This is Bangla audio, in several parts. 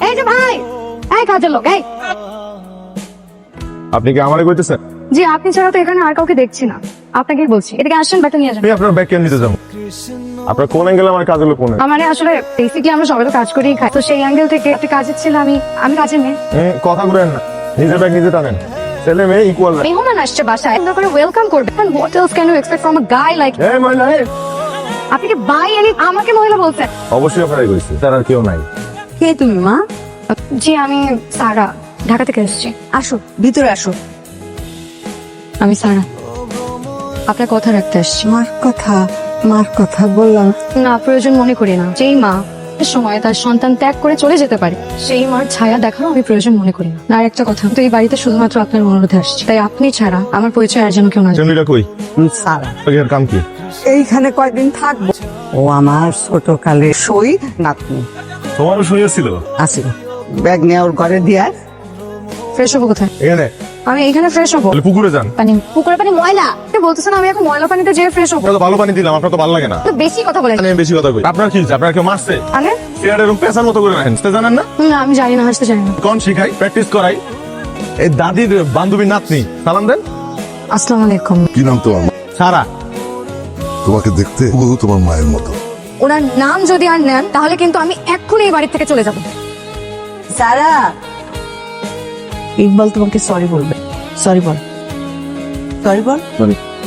এই যে ভাই, এই কাজের লোক, এই। আপনি কি আমারে কইতেছেন? জি, আপনি ছাড়া তো এখানে আর কাউকে দেখছি না। আপনাকেই বলছি, এদিকে আসেন, ব্যাগটা নিয়ে যান। আমি আপনার ব্যাগ কেন নিতে যাবো? আপনার কোন অ্যাঙ্গেলে আমার কাজ হলো কোন? মানে আসলে বেসিক্যালি আমরা সবাই তো কাজ করেই খাই, তো সেই অ্যাঙ্গেল থেকে একটা কাজের ছিল। আমি কাজের মেয়ে। কথা বলেন না, নিজের ব্যাগ নিজে টানেন। ছেলে মেয়ে ইকুয়াল। মেহমান আসছে বাসায়, সুন্দর করে ওয়েলকাম করবেন। What else can you expect from a guy like? এই মহিলা, এই। আপনি কি বাই এনি আমাকে মহিলা বলছেন? অবশ্যই আপনারাই কইছি, তার আর কেউ নাই। কে তুমি মা? জি, আমি সারা, ঢাকা থেকে এসেছি। আসো ভিতরে আসো। আমি সারা, আপনার কথা রাখতে আসছি। মার কথা বললাম। না, প্রয়োজন মনে করি না। যেই মা সময় তার সন্তান ত্যাগ করে চলে যেতে পারে, সেই মার ছায়া দেখানো আমি প্রয়োজন মনে করি না। আর একটা কথা, তো এই বাড়িতে শুধুমাত্র আপনার অনুরোধে আসছি, তাই আপনি ছাড়া আমার পরিচয় আর যেন কেউ না জানে। জমিটা কই? সারা এর কাম কি? এইখানে কয়দিন থাকবো? ও আমার ছোট কালে সই নাতনি তোমারও শুয়েছিল? আসিল, ব্যাগ নিয়ে ওর ঘরে দিয়া। ফ্রেশ হবো কোথায়? এখানে। আমি এখানে ফ্রেশ হবো? তাহলে পুকুরে যান। পানি, পুকুরের পানি ময়লা। আপনি বলতেছেন আমি এখন ময়লা পানিতে যেয়ে ফ্রেশ হবো? আপনারা তো ভালো পানি দিলাম, আপনার তো ভালো লাগে না। তো বেশি কথা বলেন। আমি বেশি কথা কই। আপনার কি হইছে? আপনার কেউ মারছে? আরে চেয়ার এরকম পেছার মতো করে রাখেন, সেটা জানেন না? না, আমি জানি না, হাসতে জানি না। কোন শিখাই, প্র্যাকটিস করাই। এই দাদির বান্ধবীর নাতনি, সালাম দেন। আসসালামু আলাইকুম। কি নাম তোমার? সারা। তোমাকে দেখতে হুবহু তোমার মায়ের মতো। ওনার নাম যদি আর নেন তাহলে কিন্তু আমি এক্ষুনি এই বাড়ি থেকে চলে যাব। সারা, ইকবাল তোমাকে সরি বলবে। সরি বল, সরি বল।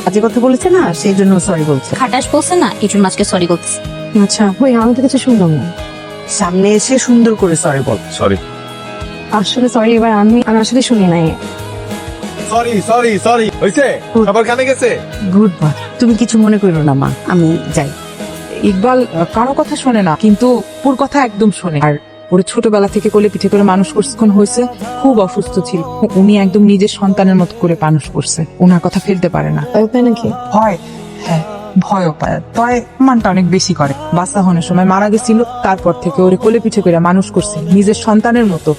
আজকে কথা বলেছে না, সেই জন্য সরি বলছে। খাটাস বলছে না, এই জন্য আজকে সরি বলতেছে। আচ্ছা, ওই আমি তো কিছু শুনলাম না। সামনে এসে সুন্দর করে সরি বল। সরি আসলে সরি, এবার আমি আসলে শুনি নাই। সরি সরি সরি হইছে? সবার কানে গেছে? গুড বয়, তুমি কিছু মনে করো না মা, আমি যাই। ইকবাল কারো কথা শোনে না, কিন্তু ওর কথা একদম শোনে। আর ওর ছোটবেলা থেকে কোলে পিঠে করে মানুষ করছেন, হয়েছে খুব অসুস্থ ছিল, উনি একদম নিজের সন্তানের মতো করে মানুষ করছে, ওনার কথা ফেলতে পারে না। নাকি? ভয়, হ্যাঁ ভয়ও পায়, তয় মানটা অনেক বেশি করে। বাচ্চা হওয়ার সময় মারা গেছিল, তারপর থেকে ওরে কোলে পিঠে করে মানুষ করছে নিজের সন্তানের মতো।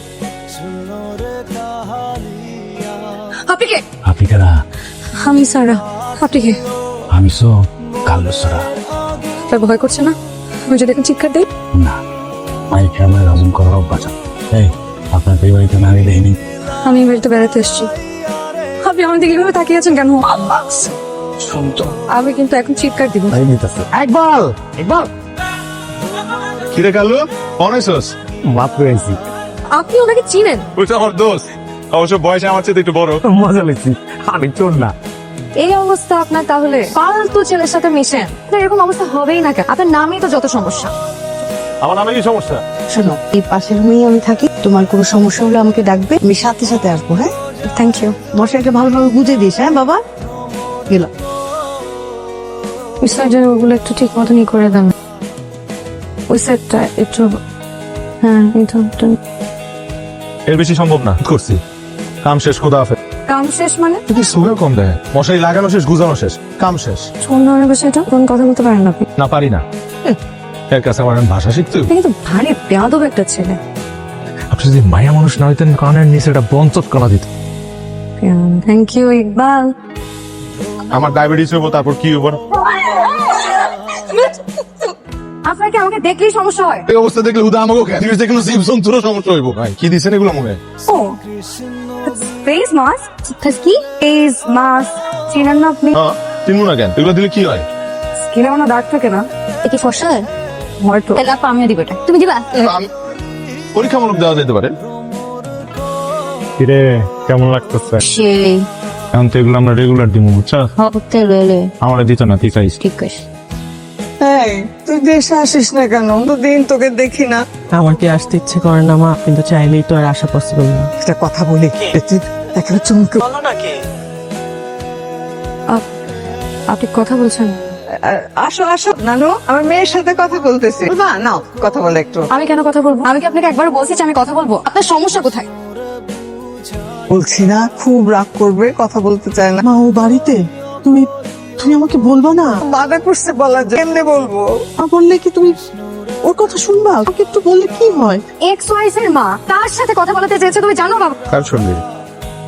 আপনি কে? আপনি কারা? আমি সারা। আপনি কে? আমি সো কালো সারা। তার ভয় করছে না আমি যদি এখন চিৎকার দিই? না, মাইক আমার হজম করার অভ্যাস আছে। এই, আপনার এই বাড়িতে নারী দেয়নি? আমি এই বাড়িতে বেড়াতে এসেছি। আপনি আমার দিকে এভাবে তাকিয়ে আছেন কেন? শুনতো আমি কিন্তু এখন চিৎকার দিব। তাই নিতেছে। ইকবাল, ইকবাল। কি রে কালু, অনেসস? মাপ পেয়েছি। আপনি ওনাকে চিনেন? ওই তো আমার দোস্ত, অবশ্য বয়সে আমার চেয়ে একটু বড়। মজা লেছি, আমি চোর না। এই অবস্থা আপনার, তাহলে ফালতু ছেলের সাথে মিশেন। এরকম অবস্থা হবেই না কেন? আপনার নামই তো যত সমস্যা। আমার নামে কি সমস্যা? শোনো, এই পাশের রুমেই আমি থাকি, তোমার কোনো সমস্যা হলে আমাকে ডাকবে, আমি সাথে সাথে আসবো। হ্যাঁ, থ্যাংক ইউ। মশাইটা ভালোভাবে বুঝে দিস। হ্যাঁ বাবা, গেল। ওই সাইডের ওগুলো একটু ঠিক মতন করে দেন। ওই সাইডটা একটু, হ্যাঁ এটা এর বেশি সম্ভব না, করছি। কাম শেষ, খোদা হাফেজ। কাম শেষ মানে? তুই সুগার কম দেয়, মশারি লাগানো শেষ, গুজানো শেষ, কাম শেষ। কোন ধরনের বিষয়টা? কোন কথা বলতে পারেন আপনি? না পারি না, এর কাছে আমার ভাষা শিখতে হবে। আপনি কিন্তু ভারী বেয়াদব একটা ছেলে। আপনি যদি মায়া মানুষ না হইতেন, কানের নিচে একটা বঞ্চত কলা দিত। Thank you Iqbal. আমার ডায়াবেটিস হইব, তারপর কি হইব? আপনার কি আমাকে দেখলেই সমস্যা হয়? এই অবস্থা দেখলে হুদা আমাকে খেয়ে দিবে, দেখলে জীবজন্তুরও সমস্যা হইব। ভাই কি দিছেন এগুলো মুখে? ও, ফেস মাস্ক। কি ফেস মাস্ক? চিনেন না আপনি? হ্যাঁ, চিনবো না কেন? এগুলো দিলে কি হয়? স্কিনে কোনো দাগ থাকে না? এ কি ফর্সা? হয়তো। তাহলে আপা আমিও দিব এটা। তুমি দিবা? পরীক্ষামূলক দেওয়া যেতে পারে। কিরে, কেমন লাগতেছে? সেই এখন তো এগুলো আমরা রেগুলার দিব, বুঝছো? হতে লইলে আমার দিত না, ঠিক আছে। ঠিক আছে। এই, তুই দেশে আসিস না কেন? দুদিন তোকে দেখি না। আমার কি আসতে ইচ্ছে করে না মা, কিন্তু চাইলেই তো আর আসা পসিবল না। একটা কথা বলি, একটা চুমকে বলো নাকি? আপনি কথা বলছেন? আসো আসো নানু, আমার মেয়ের সাথে কথা বলতেছি। বাবা নাও, কথা বলে একটু। আমি কেন কথা বলবো? আমি কি আপনাকে একবার বলছি যে আমি কথা বলবো? আপনার সমস্যা কোথায়? বলছি না, খুব রাগ করবে, কথা বলতে চায় না। মা ও বাড়িতে, তুমি তুমি আমাকে বলবা না? বাধা করছে বলা যায়, কেমনে বলবো? মা বললে কি তুমি ওর কথা শুনবা? ওকে একটু বললে কি হয়? এক্স ওয়াইফের মা তার সাথে কথা বলতে চেয়েছে, তুমি জানো বাবা? কার শুনবি?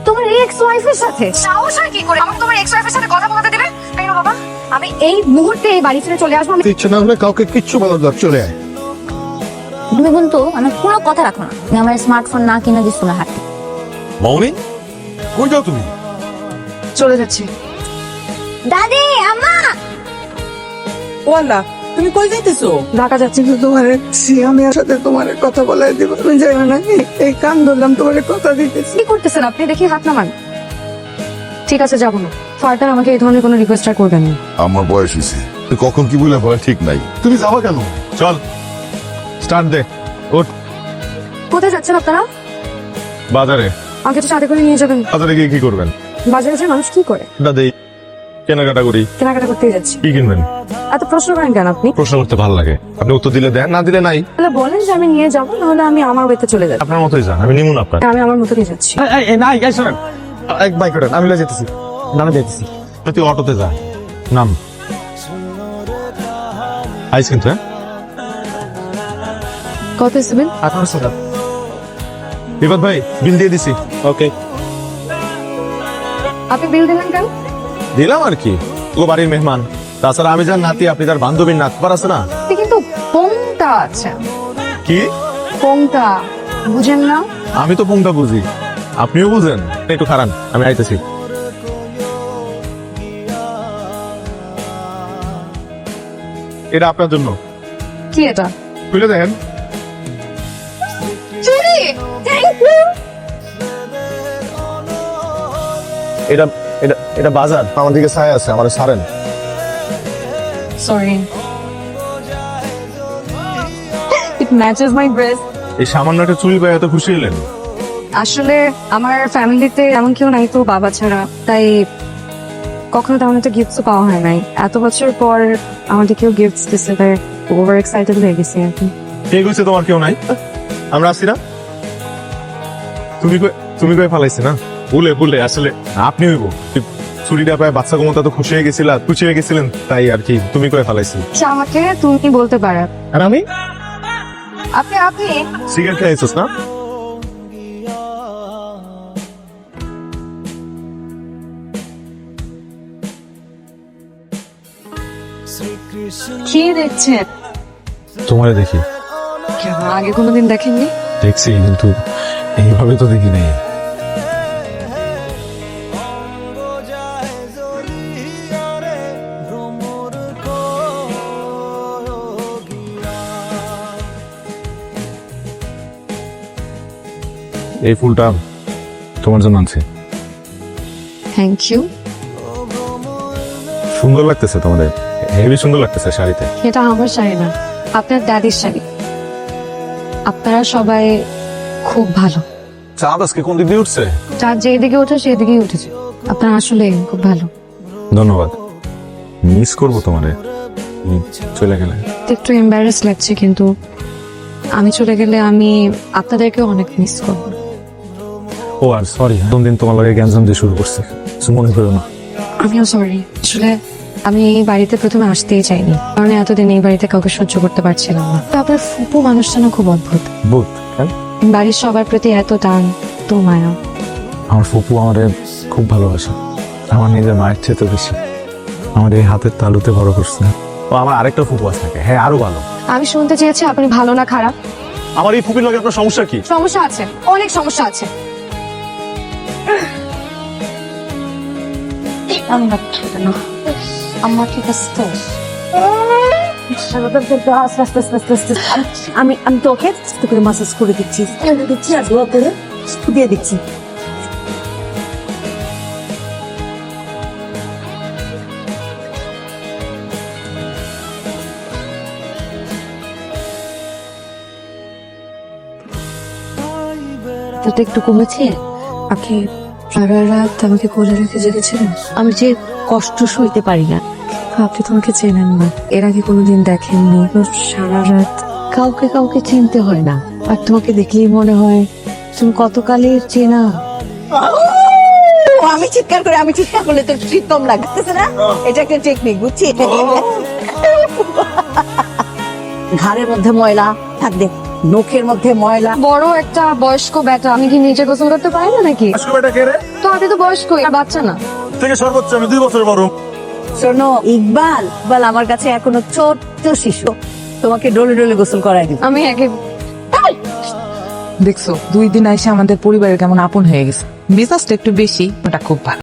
তোমার এক্স ওয়াইফের সাথে সাহস হয় কি করে আমাকে তোমার এক্স ওয়াইফের সাথে কথা বলতে দেবে? তাই না বাবা, আমি এই মুহূর্তে এই বাড়ি ছেড়ে চলে আসবো। ইচ্ছে না হলে কাউকে কিচ্ছু বলার দরকার, চলে আয়। তুমি কিন্তু আমার কোনো কথা রাখো না, তুমি আমার স্মার্টফোন না কিনে দিচ্ছ না হাতে। মৌনি কই যাও তুমি? চলে যাচ্ছি। দাদি, আম্মা, ওয়ালা তুমি কই যাইতেছো? ঢাকা যাচ্ছি। কিন্তু তোমার আমি সাথে তোমার কথা বলাই দিব, তুমি যাইও না। এই কান ধরলাম, তোমার কথা দিতেছি। কি করতেছেন আপনি? দেখি হাত নামান। ঠিক আছে, যাবো না। ফার্দার আমাকে এই ধরনের কোনো রিকোয়েস্ট আর করবেন না। আমার বয়স হয়েছে, কখন কি বলে বলা ঠিক নাই। তুমি যাবা কেন? চল স্টার্ট দে। ওঠ। কোথায় যাচ্ছেন আপনারা? বাজারে। আমাকে তো সাথে করে নিয়ে যাবেন। বাজারে গিয়ে কি করবেন? বাজারে যে মানুষ কি করে? না দেই, কেনাকাটা করি। কেনাকাটা করতে যাচ্ছি। কি কিনবেন? এত প্রশ্ন করেন কেন আপনি? প্রশ্ন করতে ভালো লাগে, আপনি উত্তর দিলে দেন, না দিলে নাই। তাহলে বলেন যে আমি নিয়ে যাবো, নাহলে আমি আমার ওয়েতে চলে যাবো। আপনার মতোই যান, আমি নিমুন আপনার। আমি আমার মতো নিয়ে যাচ্ছি। নাই গাই শোনেন, এক বাইক করেন, আমি যেতেছি, নামে যেতেছি। তুই অটোতে যা, নাম আইস কিন্তু। হ্যাঁ কত হিসেবেন? 1800 টাকা। বিপদ ভাই বিল দিয়ে দিছি। ওকে, আপনি বিল দিলেন কেন? দিলাম আর কি, ও বাড়ির মেহমান। তাছাড়া আমি যার নাতি, আপনি তার বান্ধবীর নাতবার আছে না? আপনি কিন্তু কোনটা আছে? কি কোনটা বুঝেন না? আমি তো পুংটা বুঝি, আপনিও বুঝেন। একটু খারান, আমি আইতেছি। এটা আপনার জন্য। কি এটা? খুলে দেখেন। চুরি! Thank you. এটা এটা এটা বাজার, আমার দিকে ছায়া আছে, আমার ছাড়েন। Sorry. It matches my dress. এই সামান্য একটা চুরি পাই এত খুশি হলেন? আসলে আমার ফ্যামিলিতে এমন কেউ নাই তো বাবা ছাড়া, তাই কখনো তেমন একটা গিফটস পাওয়া হয় নাই। এত বছর পর আমাদের কেউ গিফটস দিচ্ছে, তাই ওভার এক্সাইটেড হয়ে গেছি আর কি। ঠিক হয়েছে, তোমার কেউ নাই, আমরা আসছি না। তুমি কই ফালাইছি না, ভুলে আসলে আপনি হইব। চুরিটা পায় বাচ্চা কমতা তো খুশি হয়ে গেছিলা, খুশি হয়ে গেছিলেন, তাই আর কি তুমি কই ফালাইছি। আচ্ছা, আমাকে তুমি বলতে পারো। আর আমি আপনি সিগারেট খাইছিস না? কি দেখছেন? তোমারে দেখি। কেন আগে কোনোদিন দেখেননি? দেখছি, কিন্তু এইভাবে তো দেখি নাই। এই ফুলটা তোমার জন্য আনছি। Thank you. সুন্দর লাগতেছে তোমাদের, হেভি সুন্দর লাগতেছে শাড়িতে। এটা আমার শাড়ি না, আপনার দাদির শাড়ি। আপনারা সবাই খুব ভালো। চাঁদ আজকে কোন দিক দিয়ে উঠছে? চাঁদ যেদিকে ওঠে সেদিকেই উঠেছে। আপনারা আসলে খুব ভালো। ধন্যবাদ। মিস করবো তোমারে, চলে গেলে। একটু এম্বারেস লাগছে, কিন্তু আমি চলে গেলে আমি আপনাদেরকেও অনেক মিস করবো। ও আর সরি, দিন তোমার লাগে গ্যাঞ্জাম দিয়ে শুরু করছে, কিছু মনে করো না। আমিও সরি। আসলে আমি এই বাড়িতে প্রথমে আসতেই চাইনি, কারণ এতদিন এই বাড়িতে কাউকে সহ্য করতে পারছিলাম না। তো আপনার ফুপু মানুষটা না খুব অদ্ভুত। বুঝ কেন? বাড়ির সবার প্রতি এত টান, তো মায়া। আমার ফুপু আমারে খুব ভালোবাসে, আমার নিজের মায়ের চেয়ে তো বেশি। আমার এই হাতের তালুতে বড় করছে। ও আমার আরেকটা ফুপু আছে, হ্যাঁ আরো ভালো। আমি শুনতে চেয়েছি আপনি ভালো না খারাপ। আমার এই ফুপির লাগে আপনার সমস্যা কি? সমস্যা আছে, অনেক সমস্যা আছে। আমার ঠিক আছে তো। আমি তোকে করে মাসাজ করে দিচ্ছি, আর দোয়া করে দিয়ে দিচ্ছি। তো একটু কমেছে। আপনি সারা রাত আমাকে কোলে রেখে জেগেছিলেন। আমি যে কষ্ট সইতে পারি না। আপনি তো আমাকে চেনেন না, এর আগে কোনোদিন দেখেননি। তো সারা রাত কাউকে কাউকে চিনতে হয় না, আর তোমাকে দেখলেই মনে হয় তুমি কতকালের চেনা। আমি চিৎকার করলে তোর শীত কম লাগতেছে না? এটা একটা টেকনিক, বুঝছি। ঘাড়ের মধ্যে ময়লা থাকবে, নখের মধ্যে ময়লা। বড় একটা বয়স্ক বেটা, আমি কি নিজে গোসল করতে পারি না নাকি? তো আপনি তো বয়স্ক, আর বাচ্চা না। থেকে সর্বোচ্চ আমি 2 বছর বড়। শোনো ইকবাল, আমার কাছে এখনো ছোট্ট শিশু, তোমাকে ডলে ডলে গোসল করাই দিব। আমি একে দেখছো 2 দিন এসে আমাদের পরিবারের কেমন আপন হয়ে গেছে। মেজাজটা একটু বেশি, ওটা খুব ভালো।